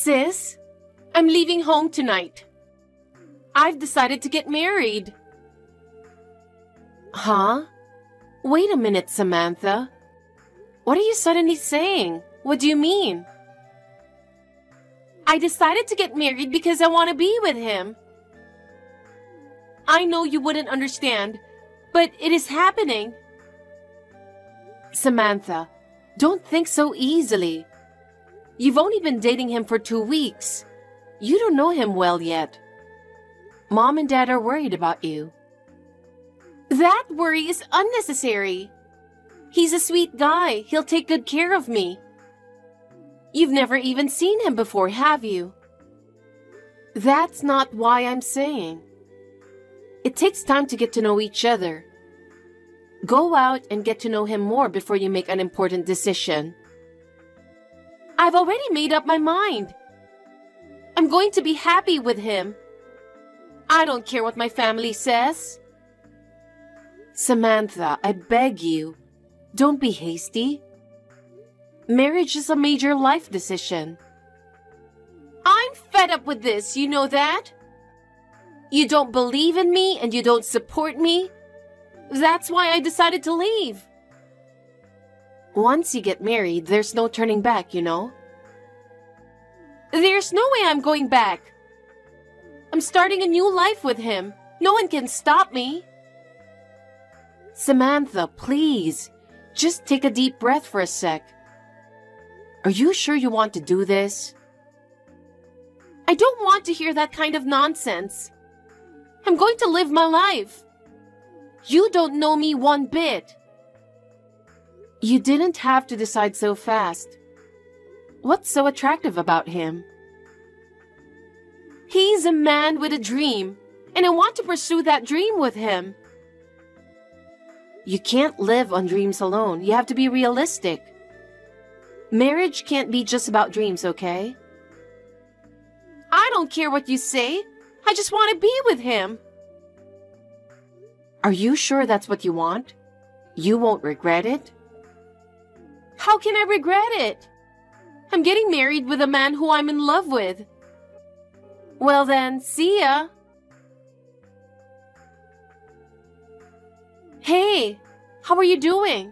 Sis, I'm leaving home tonight. I've decided to get married. Huh? Wait a minute, Samantha. What are you suddenly saying? What do you mean? I decided to get married because I want to be with him. I know you wouldn't understand, but it is happening. Samantha, don't think so easily. You've only been dating him for 2 weeks. You don't know him well yet. Mom and Dad are worried about you. That worry is unnecessary. He's a sweet guy. He'll take good care of me. You've never even seen him before, have you? That's not why I'm saying. It takes time to get to know each other. Go out and get to know him more before you make an important decision. I've already made up my mind. I'm going to be happy with him. I don't care what my family says. Samantha, I beg you, don't be hasty. Marriage is a major life decision. I'm fed up with this, you know that? You don't believe in me and you don't support me. That's why I decided to leave. Once you get married, there's no turning back, you know? There's no way I'm going back. I'm starting a new life with him. No one can stop me. Samantha, please, just take a deep breath for a sec. Are you sure you want to do this? I don't want to hear that kind of nonsense. I'm going to live my life. You don't know me one bit. You didn't have to decide so fast. What's so attractive about him? He's a man with a dream, and I want to pursue that dream with him. You can't live on dreams alone. You have to be realistic. Marriage can't be just about dreams, okay? I don't care what you say. I just want to be with him. Are you sure that's what you want? You won't regret it? How can I regret it? I'm getting married with a man who I'm in love with. Well then, see ya. Hey, how are you doing?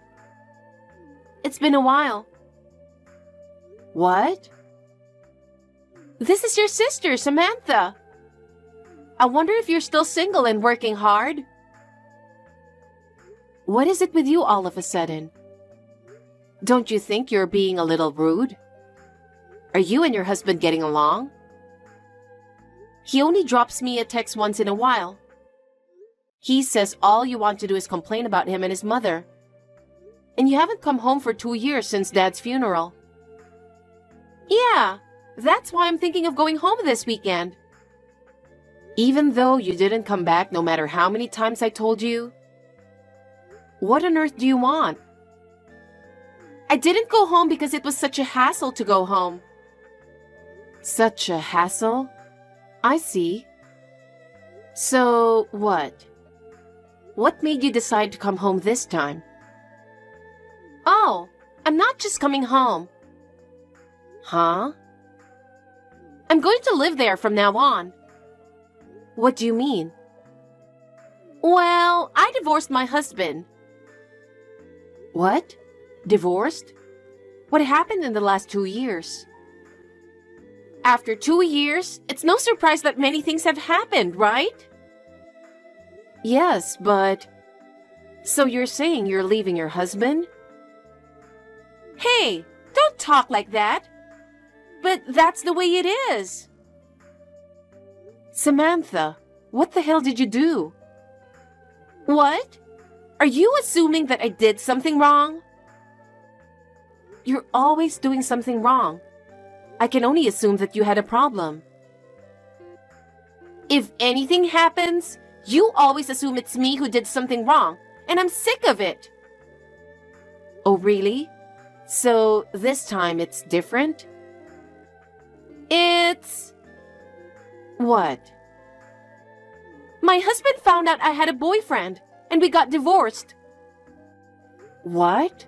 It's been a while. What? This is your sister, Samantha. I wonder if you're still single and working hard. What is it with you all of a sudden? Don't you think you're being a little rude? Are you and your husband getting along? He only drops me a text once in a while. He says all you want to do is complain about him and his mother. And you haven't come home for 2 years since Dad's funeral. Yeah, that's why I'm thinking of going home this weekend. Even though you didn't come back no matter how many times I told you? What on earth do you want? I didn't go home because it was such a hassle to go home. Such a hassle? I see. So, what? What made you decide to come home this time? Oh, I'm not just coming home. Huh? I'm going to live there from now on. What do you mean? Well, I divorced my husband. What? Divorced? What happened in the last 2 years? After 2 years, it's no surprise that many things have happened, right? Yes, but... So you're saying you're leaving your husband? Hey, don't talk like that. But that's the way it is. Samantha, what the hell did you do? What? Are you assuming that I did something wrong? You're always doing something wrong. I can only assume that you had a problem. If anything happens, you always assume it's me who did something wrong, and I'm sick of it. Oh, really? So this time it's different? It's... What? My husband found out I had a boyfriend, and we got divorced. What?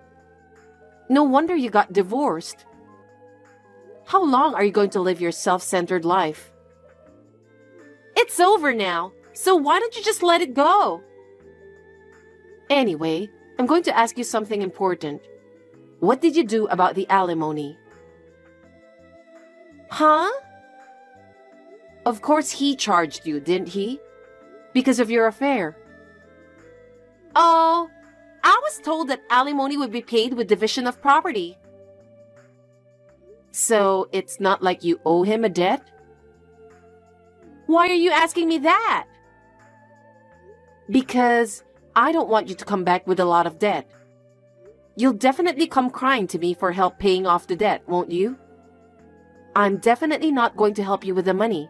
No wonder you got divorced. How long are you going to live your self-centered life? It's over now, so why don't you just let it go? Anyway, I'm going to ask you something important. What did you do about the alimony? Huh? Of course he charged you, didn't he? Because of your affair. Oh, I was told that alimony would be paid with division of property. So it's not like you owe him a debt? Why are you asking me that? Because I don't want you to come back with a lot of debt. You'll definitely come crying to me for help paying off the debt, won't you? I'm definitely not going to help you with the money.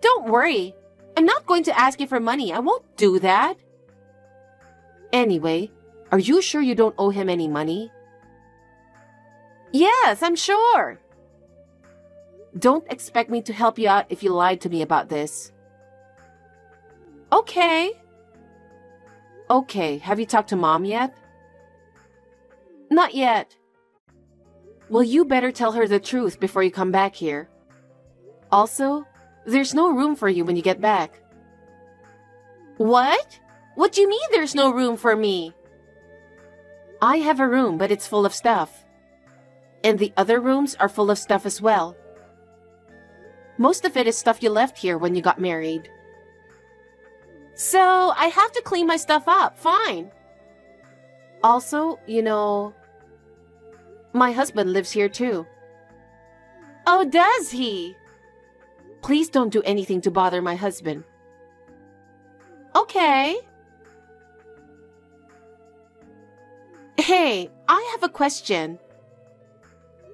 Don't worry. I'm not going to ask you for money. I won't do that. Anyway, are you sure you don't owe him any money? Yes, I'm sure. Don't expect me to help you out if you lied to me about this. Okay. Okay, have you talked to Mom yet? Not yet. Well, you better tell her the truth before you come back here. Also, there's no room for you when you get back. What? What do you mean there's no room for me? I have a room, but it's full of stuff. And the other rooms are full of stuff as well. Most of it is stuff you left here when you got married. So, I have to clean my stuff up. Fine. Also, you know, my husband lives here too. Oh, does he? Please don't do anything to bother my husband. Okay. Hey, I have a question.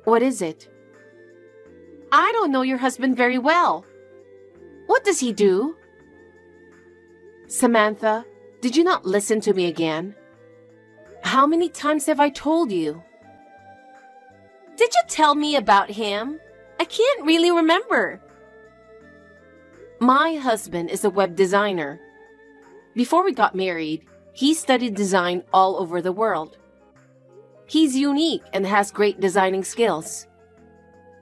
What is it? I don't know your husband very well. What does he do? Samantha, did you not listen to me again? How many times have I told you? Did you tell me about him? I can't really remember. My husband is a web designer. Before we got married, he studied design all over the world. He's unique and has great designing skills.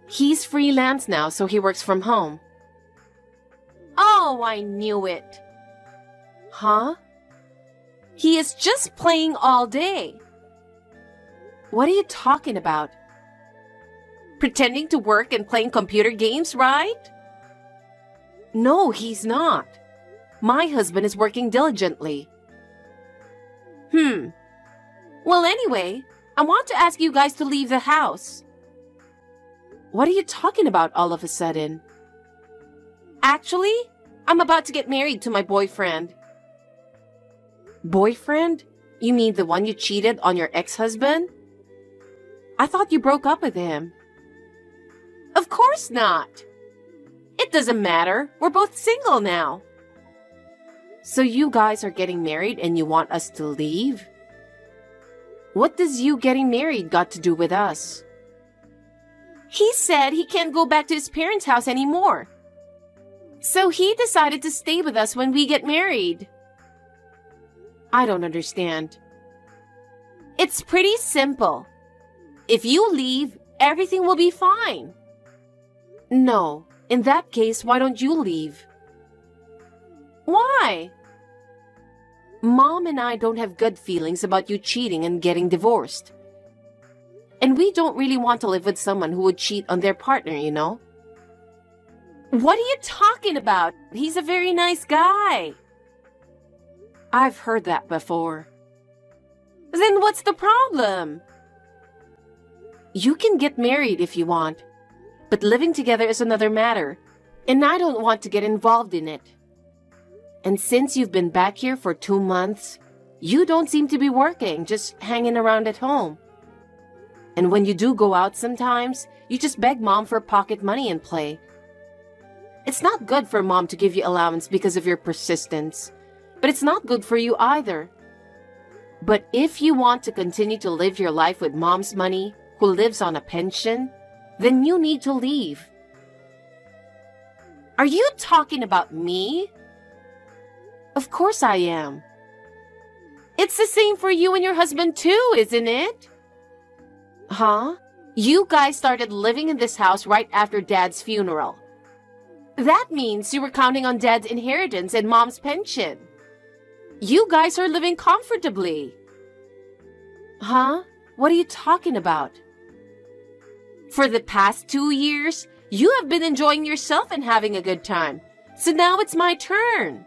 He's freelance now, so he works from home. Oh, I knew it. Huh? He is just playing all day. What are you talking about? Pretending to work and playing computer games, right? No, he's not. My husband is working diligently. Well, anyway, I want to ask you guys to leave the house. What are you talking about all of a sudden? Actually, I'm about to get married to my boyfriend. Boyfriend? You mean the one you cheated on your ex-husband? I thought you broke up with him. Of course not. It doesn't matter. We're both single now. So you guys are getting married and you want us to leave? What does you getting married got to do with us? He said he can't go back to his parents' house anymore. So he decided to stay with us when we get married. I don't understand. It's pretty simple. If you leave, everything will be fine. No, in that case, why don't you leave? Why? Mom and I don't have good feelings about you cheating and getting divorced. And we don't really want to live with someone who would cheat on their partner, you know? What are you talking about? He's a very nice guy. I've heard that before. Then what's the problem? You can get married if you want, but living together is another matter, and I don't want to get involved in it. And since you've been back here for 2 months, you don't seem to be working, just hanging around at home. And when you do go out sometimes, you just beg Mom for pocket money and play. It's not good for Mom to give you allowance because of your persistence, but it's not good for you either. But if you want to continue to live your life with Mom's money, who lives on a pension, then you need to leave. Are you talking about me? Of course I am. It's the same for you and your husband too, isn't it? Huh? You guys started living in this house right after Dad's funeral. That means you were counting on Dad's inheritance and Mom's pension. You guys are living comfortably. Huh? What are you talking about? For the past 2 years, you have been enjoying yourself and having a good time. So now it's my turn.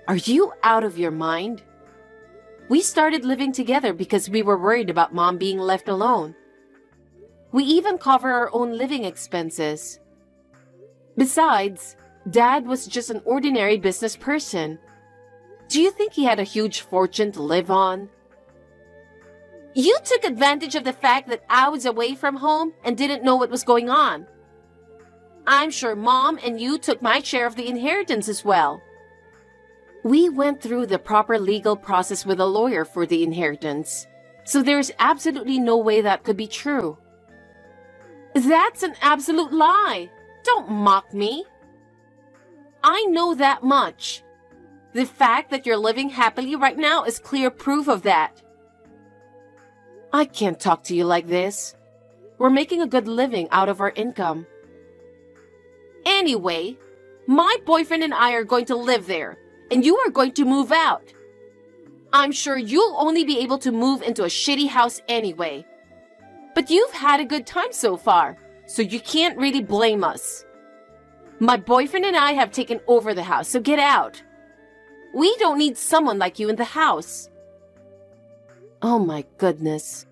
Are you out of your mind? We started living together because we were worried about Mom being left alone. We even cover our own living expenses. Besides, Dad was just an ordinary business person. Do you think he had a huge fortune to live on? You took advantage of the fact that I was away from home and didn't know what was going on. I'm sure Mom and you took my share of the inheritance as well. We went through the proper legal process with a lawyer for the inheritance, so there's absolutely no way that could be true. That's an absolute lie. Don't mock me. I know that much. The fact that you're living happily right now is clear proof of that. I can't talk to you like this. We're making a good living out of our income. Anyway, my boyfriend and I are going to live there, and you are going to move out. I'm sure you'll only be able to move into a shitty house anyway. But you've had a good time so far, so you can't really blame us. My boyfriend and I have taken over the house, so get out. We don't need someone like you in the house. Oh my goodness.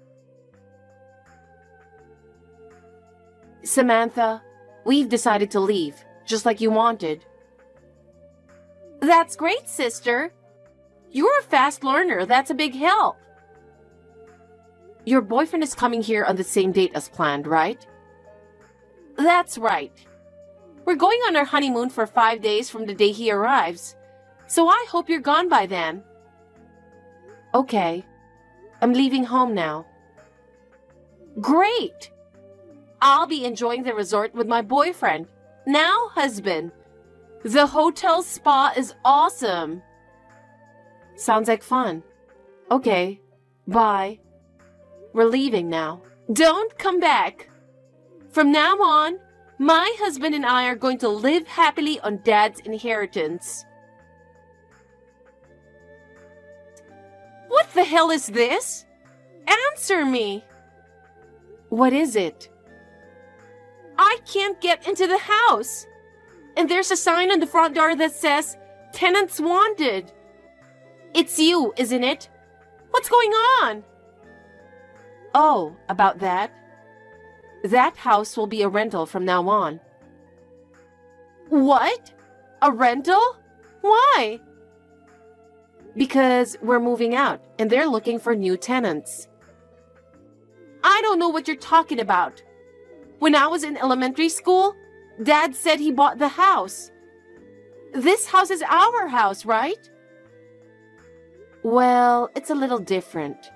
Samantha, we've decided to leave, just like you wanted. That's great, sister. You're a fast learner. That's a big help. Your boyfriend is coming here on the same date as planned, right? That's right. We're going on our honeymoon for 5 days from the day he arrives, so I hope you're gone by then. Okay. I'm leaving home now. Great! I'll be enjoying the resort with my boyfriend, now husband. The hotel spa is awesome. Sounds like fun. Okay, bye. We're leaving now. Don't come back. From now on, my husband and I are going to live happily on Dad's inheritance. What the hell is this? Answer me. What is it? I can't get into the house. And there's a sign on the front door that says, "Tenants wanted." It's you, isn't it? What's going on? Oh, about that? That house will be a rental from now on. What? A rental? Why? Because we're moving out and they're looking for new tenants. I don't know what you're talking about. When I was in elementary school, Dad said he bought the house. This house is our house, right? Well, it's a little different.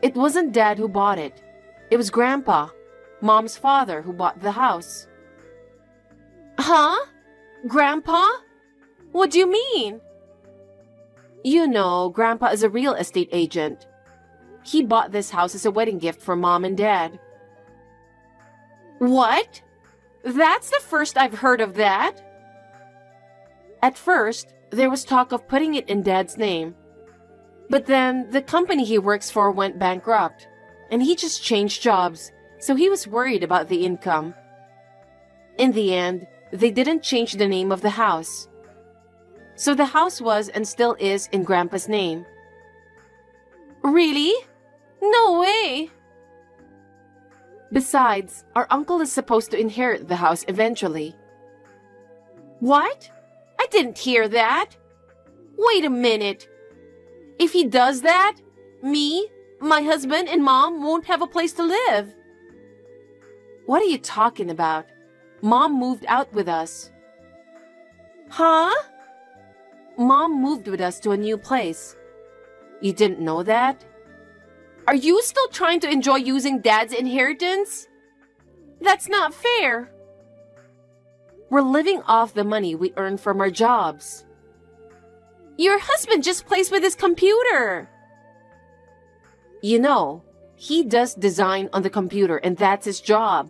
It wasn't Dad who bought it. It was Grandpa, Mom's father, who bought the house. Huh? Grandpa? What do you mean? You know, Grandpa is a real estate agent. He bought this house as a wedding gift for Mom and Dad. What? That's the first I've heard of that. At first, there was talk of putting it in Dad's name. But then the company he works for went bankrupt, and he just changed jobs, so he was worried about the income. In the end, they didn't change the name of the house. So the house was and still is in Grandpa's name. Really? No way! Besides, our uncle is supposed to inherit the house eventually. What? I didn't hear that. Wait a minute. If he does that, me, my husband, and Mom won't have a place to live. What are you talking about? Mom moved out with us. Huh? Mom moved with us to a new place. You didn't know that? Are you still trying to enjoy using Dad's inheritance? That's not fair. We're living off the money we earn from our jobs. Your husband just plays with his computer. You know, He does design on the computer and that's his job.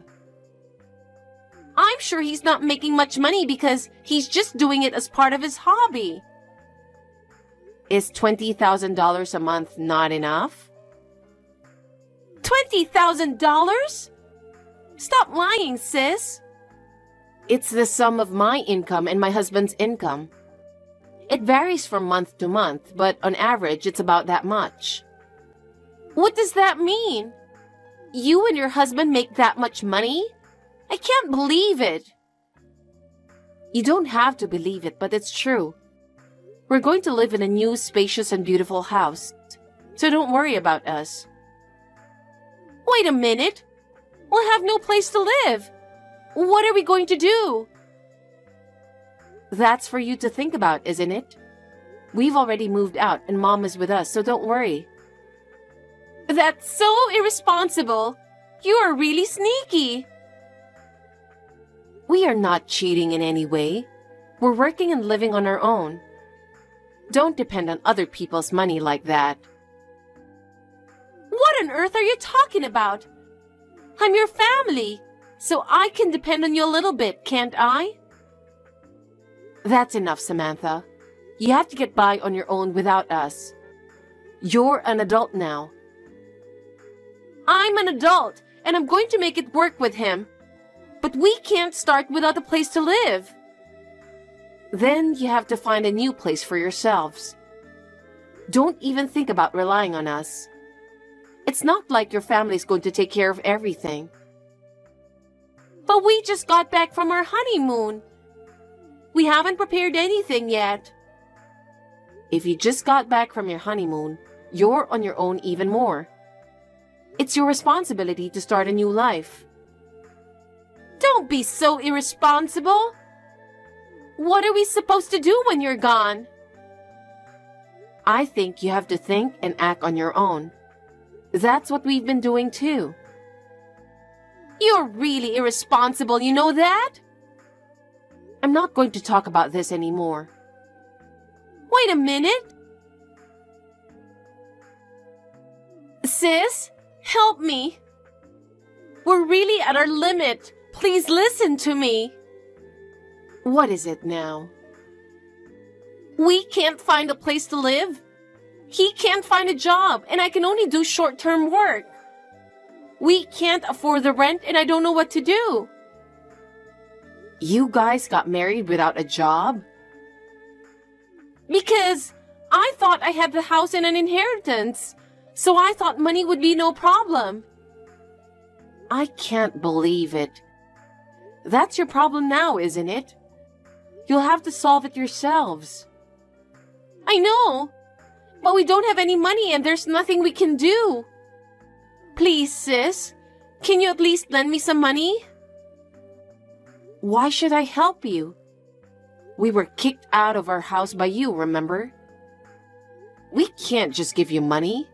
I'm sure he's not making much money because he's just doing it as part of his hobby. Is $20,000 a month not enough? $20,000? Stop lying, sis. It's the sum of my income and my husband's income. It varies from month to month, but on average, it's about that much. What does that mean? You and your husband make that much money? I can't believe it. You don't have to believe it, but it's true. We're going to live in a new, spacious, and beautiful house, so don't worry about us. Wait a minute. We'll have no place to live. What are we going to do? That's for you to think about, isn't it? We've already moved out and Mom is with us, so don't worry. That's so irresponsible. You are really sneaky. We are not cheating in any way. We're working and living on our own. Don't depend on other people's money like that. What on earth are you talking about? I'm your family, so I can depend on you a little bit, can't I? That's enough, Samantha. You have to get by on your own without us. You're an adult now. I'm an adult, and I'm going to make it work with him. But we can't start without a place to live. Then you have to find a new place for yourselves. Don't even think about relying on us. It's not like your family's going to take care of everything. But we just got back from our honeymoon. We haven't prepared anything yet. If you just got back from your honeymoon, you're on your own even more. It's your responsibility to start a new life. Don't be so irresponsible. What are we supposed to do when you're gone? I think you have to think and act on your own. That's what we've been doing too. You're really irresponsible, you know that? I'm not going to talk about this anymore. Wait a minute. Sis, help me. We're really at our limit. Please listen to me. What is it now? We can't find a place to live. He can't find a job, and I can only do short-term work. We can't afford the rent, and I don't know what to do. You guys got married without a job? Because I thought I had the house and an inheritance, so I thought money would be no problem. I can't believe it. That's your problem now, isn't it? You'll have to solve it yourselves. I know, but we don't have any money and there's nothing we can do. Please, sis, can you at least lend me some money? Why should I help you? We were kicked out of our house by you, remember? We can't just give you money.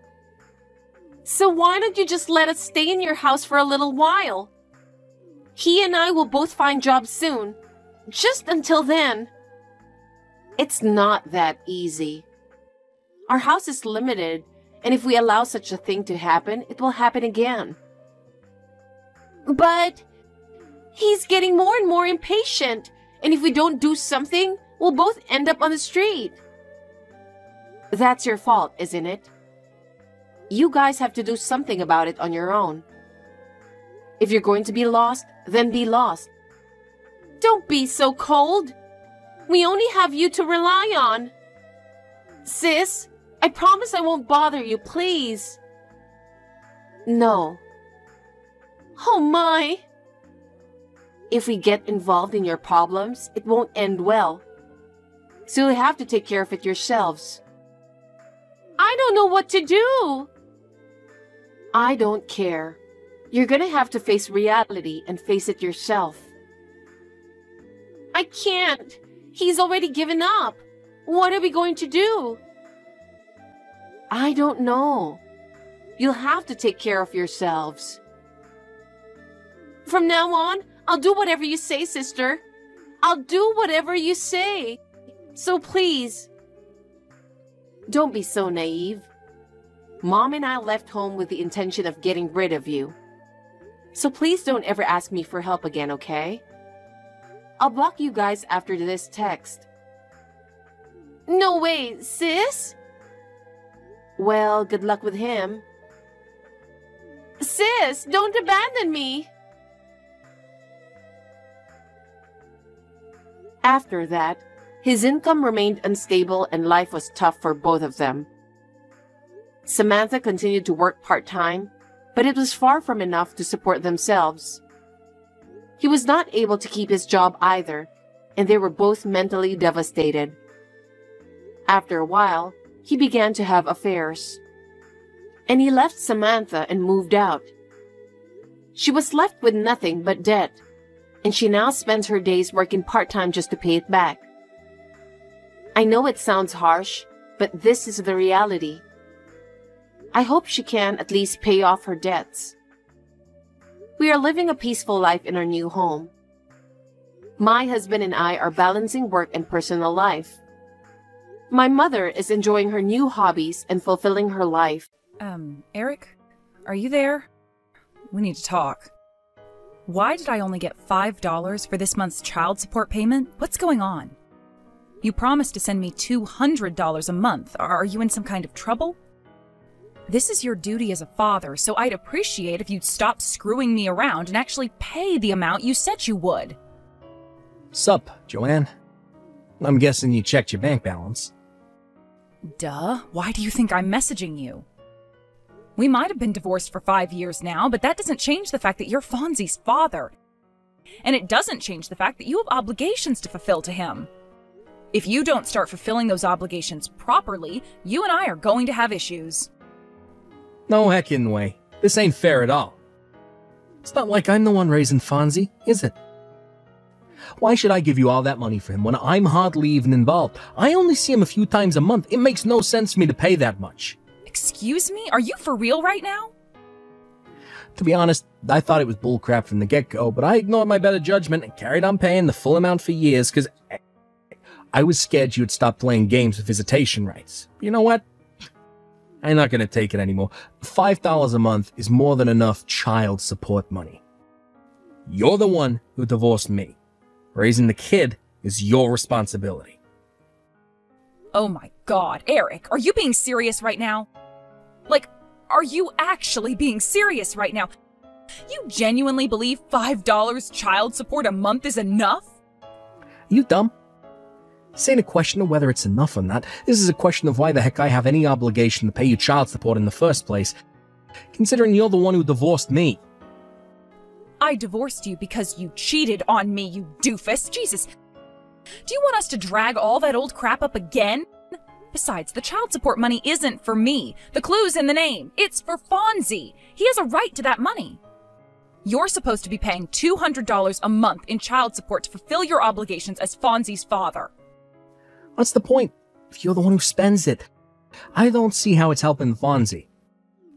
So why don't you just let us stay in your house for a little while? He and I will both find jobs soon. Just until then. It's not that easy. Our house is limited, and if we allow such a thing to happen, it will happen again. But he's getting more and more impatient, and if we don't do something, we'll both end up on the street. That's your fault, isn't it? You guys have to do something about it on your own. If you're going to be lost, then be lost. Don't be so cold. We only have you to rely on. Sis, I promise I won't bother you, please. No. Oh my. If we get involved in your problems, it won't end well. So you have to take care of it yourselves. I don't know what to do. I don't care. You're gonna have to face reality and face it yourself. I can't. He's already given up. What are we going to do? I don't know. You'll have to take care of yourselves. From now on, I'll do whatever you say, sister. I'll do whatever you say. So please, don't be so naive. Mom and I left home with the intention of getting rid of you. So please don't ever ask me for help again, okay? I'll block you guys after this text. No way, sis? Well, good luck with him. Sis, don't abandon me! After that, his income remained unstable and life was tough for both of them. Samantha continued to work part-time, but it was far from enough to support themselves. He was not able to keep his job either, and they were both mentally devastated. After a while, he began to have affairs. And he left Samantha and moved out. She was left with nothing but debt, and she now spends her days working part-time just to pay it back. I know it sounds harsh, but this is the reality. I hope she can at least pay off her debts. We are living a peaceful life in our new home. My husband and I are balancing work and personal life. My mother is enjoying her new hobbies and fulfilling her life. Eric? Are you there? We need to talk. Why did I only get $5 for this month's child support payment? What's going on? You promised to send me $200 a month. Are you in some kind of trouble? This is your duty as a father, so I'd appreciate if you'd stop screwing me around and actually pay the amount you said you would. Sup, Joanne? I'm guessing you checked your bank balance. Duh. Why do you think I'm messaging you? We might have been divorced for 5 years now, but that doesn't change the fact that you're Fonzie's father. And it doesn't change the fact that you have obligations to fulfill to him. If you don't start fulfilling those obligations properly, you and I are going to have issues. No heckin' way. This ain't fair at all. It's not like I'm the one raising Fonzie, is it? Why should I give you all that money for him when I'm hardly even involved? I only see him a few times a month. It makes no sense for me to pay that much. Excuse me? Are you for real right now? To be honest, I thought it was bullcrap from the get-go, but I ignored my better judgment and carried on paying the full amount for years because I was scared you'd stop playing games with visitation rights. You know what? I'm not going to take it anymore. $5 a month is more than enough child support money. You're the one who divorced me. Raising the kid is your responsibility. Oh my God, Eric, are you being serious right now? Like, are you actually being serious right now? You genuinely believe $5 child support a month is enough? You dumb? This ain't a question of whether it's enough or not. This is a question of why the heck I have any obligation to pay you child support in the first place, considering you're the one who divorced me. I divorced you because you cheated on me, you doofus. Jesus. Do you want us to drag all that old crap up again? Besides, the child support money isn't for me. The clue's in the name. It's for Fonzie. He has a right to that money. You're supposed to be paying $200 a month in child support to fulfill your obligations as Fonzie's father. What's the point if you're the one who spends it? I don't see how it's helping Fonzie.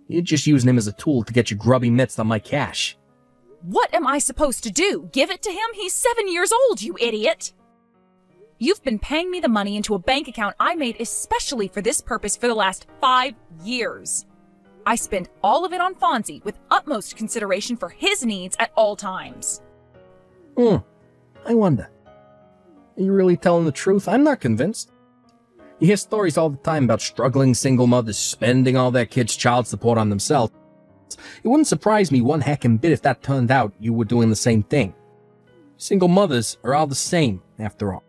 You're just using him as a tool to get your grubby mitts on my cash. What am I supposed to do? Give it to him? He's 7 years old, you idiot! You've been paying me the money into a bank account I made especially for this purpose for the last 5 years. I spend all of it on Fonzie with utmost consideration for his needs at all times. I wonder. Are you really telling the truth? I'm not convinced. You hear stories all the time about struggling single mothers spending all their kids' child support on themselves. It wouldn't surprise me one heckin' bit if that turned out you were doing the same thing. Single mothers are all the same, after all.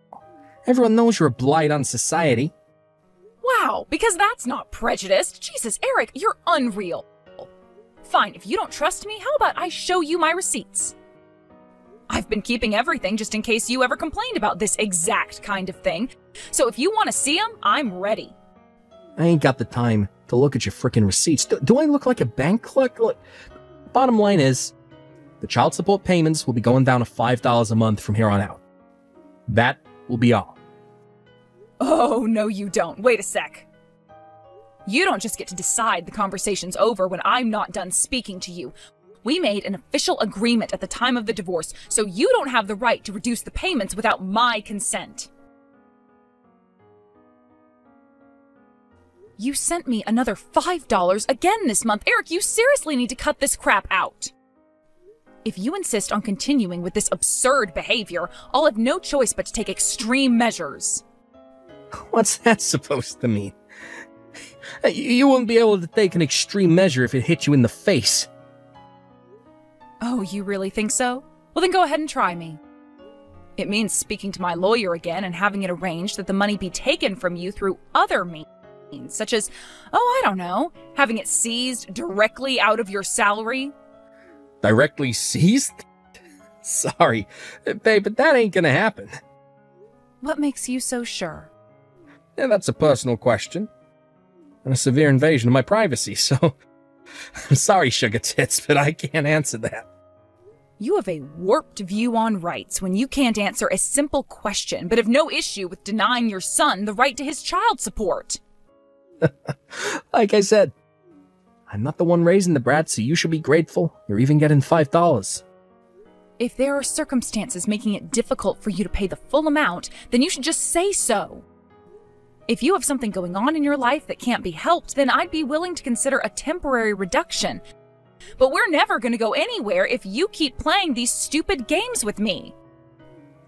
Everyone knows you're a blight on society. Wow, because that's not prejudiced. Jesus, Eric, you're unreal. Fine, if you don't trust me, how about I show you my receipts? I've been keeping everything just in case you ever complained about this exact kind of thing. So if you want to see them, I'm ready. I ain't got the time to look at your frickin' receipts. Do I look like a bank clerk? Look, bottom line is, the child support payments will be going down to $5 a month from here on out. That will be all. Oh, no you don't. Wait a sec. You don't just get to decide the conversation's over when I'm not done speaking to you. We made an official agreement at the time of the divorce, so you don't have the right to reduce the payments without my consent. You sent me another $5 again this month. Eric, you seriously need to cut this crap out. If you insist on continuing with this absurd behavior, I'll have no choice but to take extreme measures. What's that supposed to mean? You wouldn't be able to take an extreme measure if it hit you in the face. Oh, you really think so? Well, then go ahead and try me. It means speaking to my lawyer again and having it arranged that the money be taken from you through other means, such as, oh, I don't know, having it seized directly out of your salary. Directly seized? Sorry, babe, but that ain't gonna happen. What makes you so sure? Yeah, that's a personal question. And a severe invasion of my privacy, so... I'm sorry, Sugar Tits, but I can't answer that. You have a warped view on rights when you can't answer a simple question, but have no issue with denying your son the right to his child support. Like I said, I'm not the one raising the brat, so you should be grateful. You're even getting $5. If there are circumstances making it difficult for you to pay the full amount, then you should just say so. If you have something going on in your life that can't be helped, then I'd be willing to consider a temporary reduction. But we're never going to go anywhere if you keep playing these stupid games with me.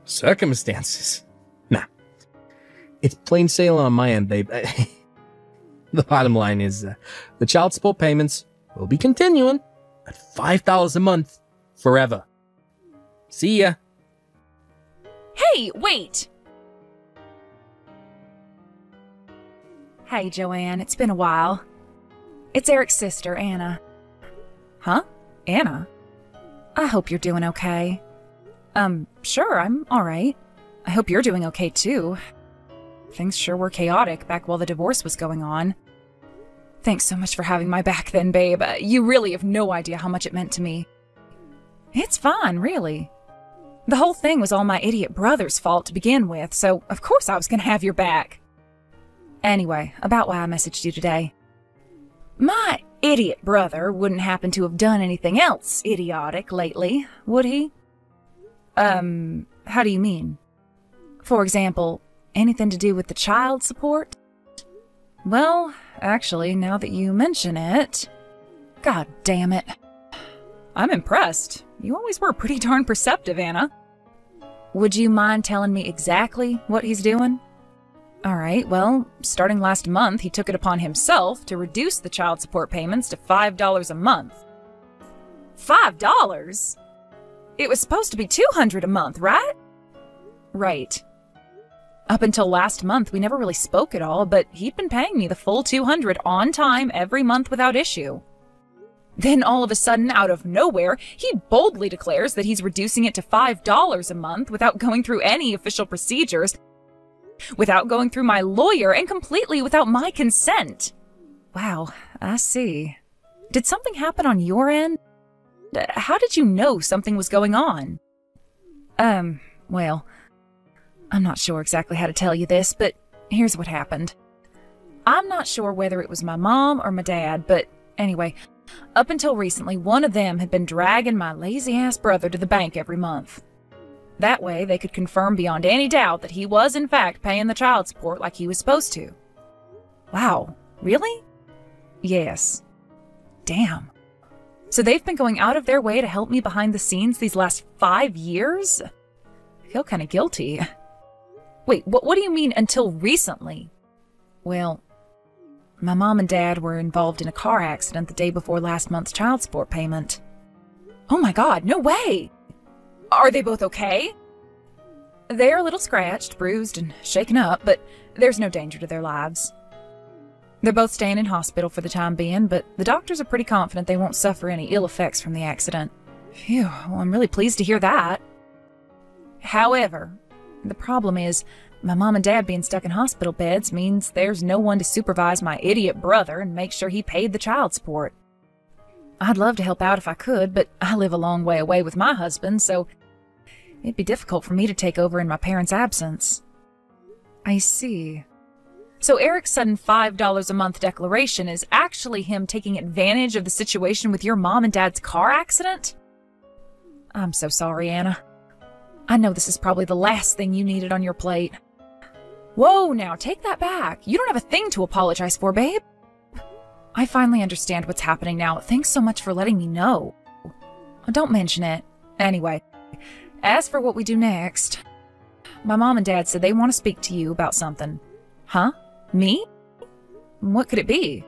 Circumstances? Nah. It's plain sailing on my end, babe. The bottom line is, the child support payments will be continuing at $5 a month forever. See ya. Hey, wait! Hey, Joanne, it's been a while. It's Eric's sister, Anna. Huh? Anna? I hope you're doing okay. Sure, I'm alright. I hope you're doing okay, too. Things sure were chaotic back while the divorce was going on. Thanks so much for having my back then, babe. You really have no idea how much it meant to me. It's fine, really. The whole thing was all my idiot brother's fault to begin with, so of course I was gonna have your back. Anyway, about why I messaged you today. My idiot brother wouldn't happen to have done anything else idiotic lately, would he? How do you mean? For example, anything to do with the child support? Well, actually, now that you mention it... God damn it. I'm impressed. You always were pretty darn perceptive, Anna. Would you mind telling me exactly what he's doing? Alright, well, starting last month, he took it upon himself to reduce the child support payments to $5 a month. $5? It was supposed to be $200 a month, right? Right. Up until last month, we never really spoke at all, but he'd been paying me the full $200 on time every month without issue. Then all of a sudden, out of nowhere, he boldly declares that he's reducing it to $5 a month without going through any official procedures, without going through my lawyer, and completely without my consent. Wow, I see. Did something happen on your end? How did you know something was going on? Well, I'm not sure exactly how to tell you this, but here's what happened. I'm not sure whether it was my mom or my dad, but anyway, up until recently, one of them had been dragging my lazy-ass brother to the bank every month. That way, they could confirm beyond any doubt that he was, in fact, paying the child support like he was supposed to. Wow, really? Yes. Damn. So they've been going out of their way to help me behind the scenes these last 5 years? I feel kind of guilty. Wait, what do you mean until recently? Well, my mom and dad were involved in a car accident the day before last month's child support payment. Oh my god, no way! Are they both okay? They're a little scratched, bruised, and shaken up, but there's no danger to their lives. They're both staying in hospital for the time being, but the doctors are pretty confident they won't suffer any ill effects from the accident. Phew, well, I'm really pleased to hear that. However, the problem is, my mom and dad being stuck in hospital beds means there's no one to supervise my idiot brother and make sure he paid the child support. I'd love to help out if I could, but I live a long way away with my husband, so it'd be difficult for me to take over in my parents' absence. I see. So Eric's sudden $5 a month declaration is actually him taking advantage of the situation with your mom and dad's car accident? I'm so sorry, Anna. I know this is probably the last thing you needed on your plate. Whoa, now take that back. You don't have a thing to apologize for, babe. I finally understand what's happening now. Thanks so much for letting me know. Oh, don't mention it. Anyway, as for what we do next, my mom and dad said they want to speak to you about something. Huh? Me? What could it be?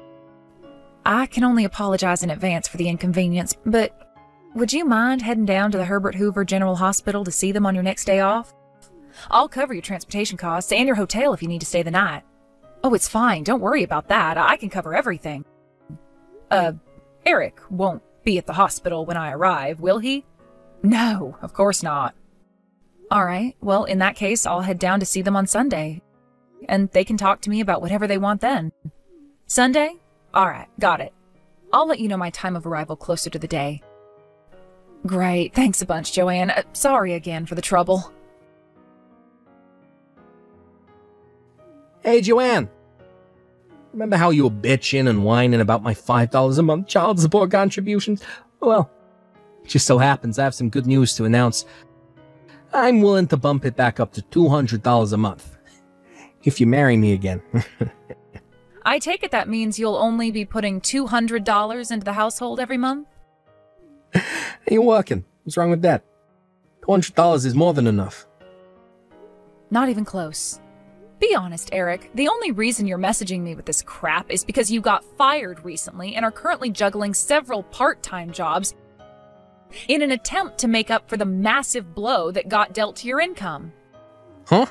I can only apologize in advance for the inconvenience, but would you mind heading down to the Herbert Hoover General Hospital to see them on your next day off? I'll cover your transportation costs and your hotel if you need to stay the night. Oh, it's fine. Don't worry about that. I can cover everything. Eric won't be at the hospital when I arrive, will he? No, of course not. All right, well, in that case, I'll head down to see them on Sunday, and they can talk to me about whatever they want then. Sunday? All right, got it. I'll let you know my time of arrival closer to the day. Great, thanks a bunch, Joanne. Sorry again for the trouble. Hey, Joanne. Remember how you were bitching and whining about my $5 a month child support contributions? Well, it just so happens I have some good news to announce. I'm willing to bump it back up to $200 a month. If you marry me again. I take it that means you'll only be putting $200 into the household every month? You're working. What's wrong with that? $200 is more than enough. Not even close. Be honest, Eric. The only reason you're messaging me with this crap is because you got fired recently and are currently juggling several part-time jobs in an attempt to make up for the massive blow that got dealt to your income. Huh?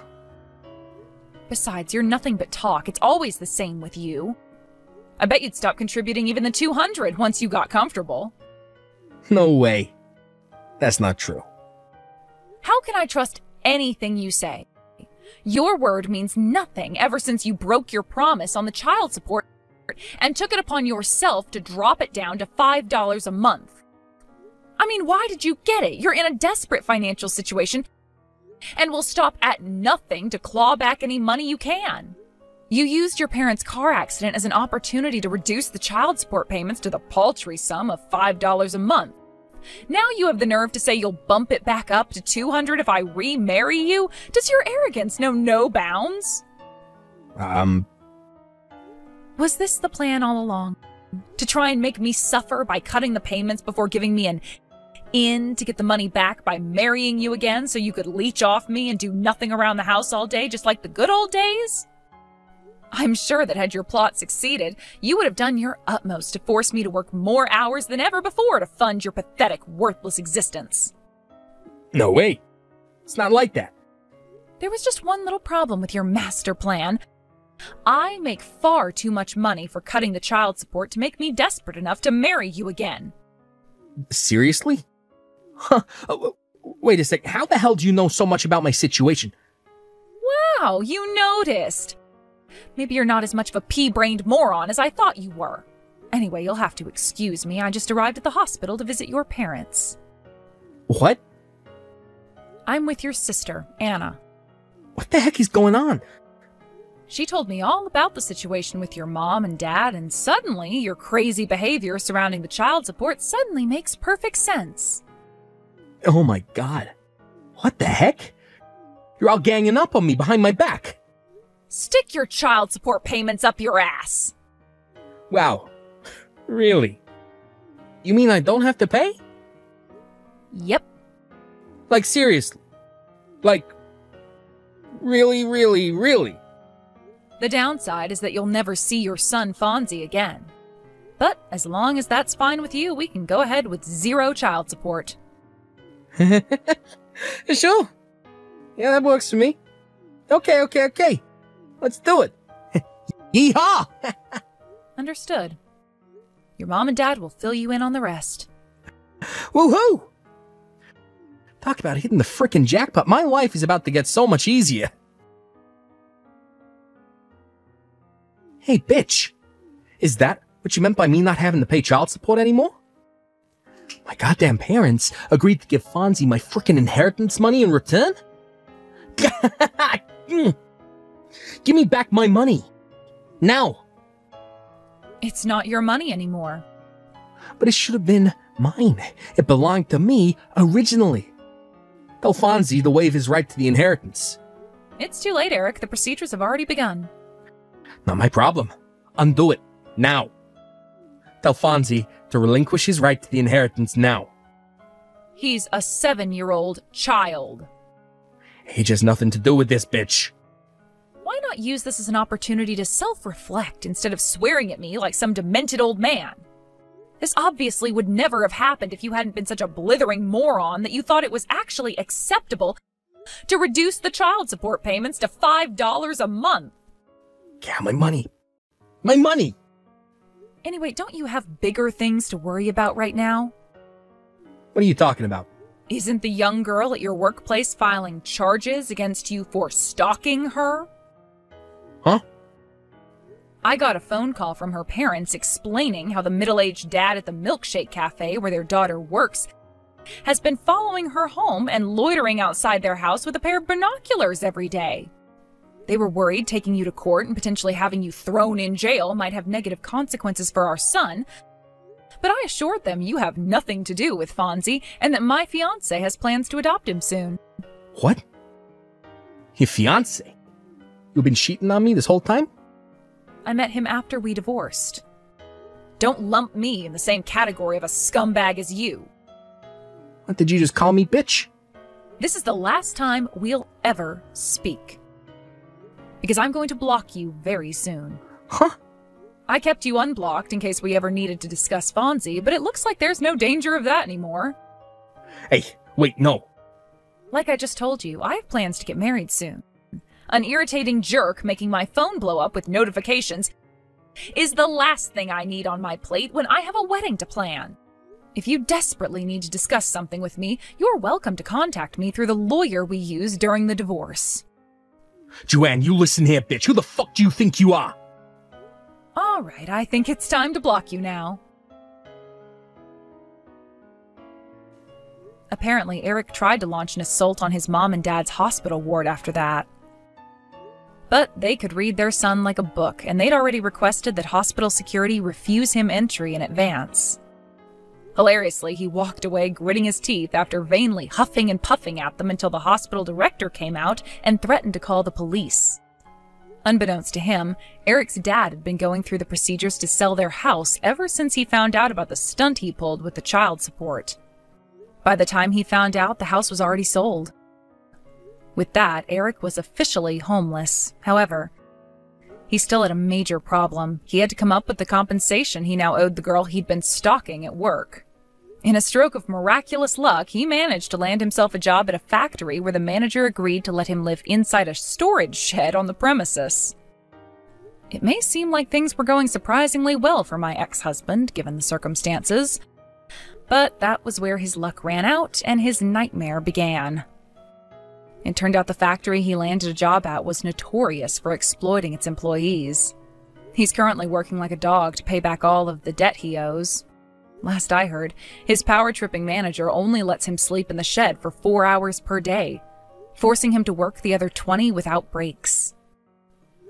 Besides, you're nothing but talk. It's always the same with you. I bet you'd stop contributing even the $200 once you got comfortable. No way. That's not true. How can I trust anything you say? Your word means nothing ever since you broke your promise on the child support and took it upon yourself to drop it down to $5 a month. I mean, why did you get it? You're in a desperate financial situation and will stop at nothing to claw back any money you can. You used your parents' car accident as an opportunity to reduce the child support payments to the paltry sum of $5 a month. Now you have the nerve to say you'll bump it back up to $200 if I remarry you? Does your arrogance know no bounds? Was this the plan all along? To try and make me suffer by cutting the payments before giving me an in to get the money back by marrying you again so you could leech off me and do nothing around the house all day just like the good old days? I'm sure that had your plot succeeded, you would have done your utmost to force me to work more hours than ever before to fund your pathetic, worthless existence. No way. It's not like that. There was just one little problem with your master plan. I make far too much money for cutting the child support to make me desperate enough to marry you again. Seriously? Huh. Wait a sec. How the hell do you know so much about my situation? Wow, you noticed. Maybe you're not as much of a pea-brained moron as I thought you were. Anyway, you'll have to excuse me. I just arrived at the hospital to visit your parents. What? I'm with your sister, Anna. What the heck is going on? She told me all about the situation with your mom and dad, and suddenly your crazy behavior surrounding the child support suddenly makes perfect sense. Oh my god. What the heck? You're all ganging up on me behind my back. Stick your child support payments up your ass. Wow. Really? You mean I don't have to pay? Yep. Like, seriously? Like, really, really, really? The downside is that you'll never see your son Fonzie again. But as long as that's fine with you, we can go ahead with 0 child support. Sure. Yeah, that works for me. Okay. Let's do it. Yeehaw! Understood. Your mom and dad will fill you in on the rest. Woohoo! Talk about hitting the frickin' jackpot. My life is about to get so much easier. Hey, bitch. Is that what you meant by me not having to pay child support anymore? My goddamn parents agreed to give Fonzie my frickin' inheritance money in return? Give me back my money. Now. It's not your money anymore. But it should have been mine. It belonged to me originally. Tell Fonzie to waive his right to the inheritance. It's too late, Eric. The procedures have already begun. Not my problem. Undo it. Now. Tell Fonzie to relinquish his right to the inheritance now. He's a 7-year-old child. Age has nothing to do with this, bitch. Why not use this as an opportunity to self-reflect instead of swearing at me like some demented old man? This obviously would never have happened if you hadn't been such a blithering moron that you thought it was actually acceptable to reduce the child support payments to $5 a month. Yeah, my money. My money! Anyway, don't you have bigger things to worry about right now? What are you talking about? Isn't the young girl at your workplace filing charges against you for stalking her? Huh? I got a phone call from her parents explaining how the middle-aged dad at the milkshake cafe where their daughter works has been following her home and loitering outside their house with a pair of binoculars every day. They were worried taking you to court and potentially having you thrown in jail might have negative consequences for our son, but I assured them you have nothing to do with Fonzie and that my fiancé has plans to adopt him soon. What? Your fiancé? You've been cheating on me this whole time? I met him after we divorced. Don't lump me in the same category of a scumbag as you. What, did you just call me bitch? This is the last time we'll ever speak. Because I'm going to block you very soon. Huh? I kept you unblocked in case we ever needed to discuss Fonzie, but it looks like there's no danger of that anymore. Hey, wait, no. Like I just told you, I have plans to get married soon. An irritating jerk making my phone blow up with notifications is the last thing I need on my plate when I have a wedding to plan. If you desperately need to discuss something with me, you're welcome to contact me through the lawyer we used during the divorce. Joanne, you listen here, bitch. Who the fuck do you think you are? All right, I think it's time to block you now. Apparently, Eric tried to launch an assault on his mom and dad's hospital ward after that. But they could read their son like a book, and they'd already requested that hospital security refuse him entry in advance. Hilariously, he walked away gritting his teeth after vainly huffing and puffing at them until the hospital director came out and threatened to call the police. Unbeknownst to him, Eric's dad had been going through the procedures to sell their house ever since he found out about the stunt he pulled with the child support. By the time he found out, the house was already sold. With that, Eric was officially homeless. However, he still had a major problem. He had to come up with the compensation he now owed the girl he'd been stalking at work. In a stroke of miraculous luck, he managed to land himself a job at a factory where the manager agreed to let him live inside a storage shed on the premises. It may seem like things were going surprisingly well for my ex-husband, given the circumstances, but that was where his luck ran out and his nightmare began. It turned out the factory he landed a job at was notorious for exploiting its employees. He's currently working like a dog to pay back all of the debt he owes. Last I heard, his power-tripping manager only lets him sleep in the shed for 4 hours per day, forcing him to work the other 20 without breaks.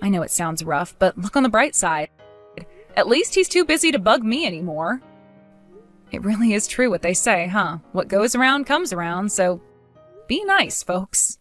I know it sounds rough, but look on the bright side. At least he's too busy to bug me anymore. It really is true what they say, huh? What goes around comes around, so be nice, folks.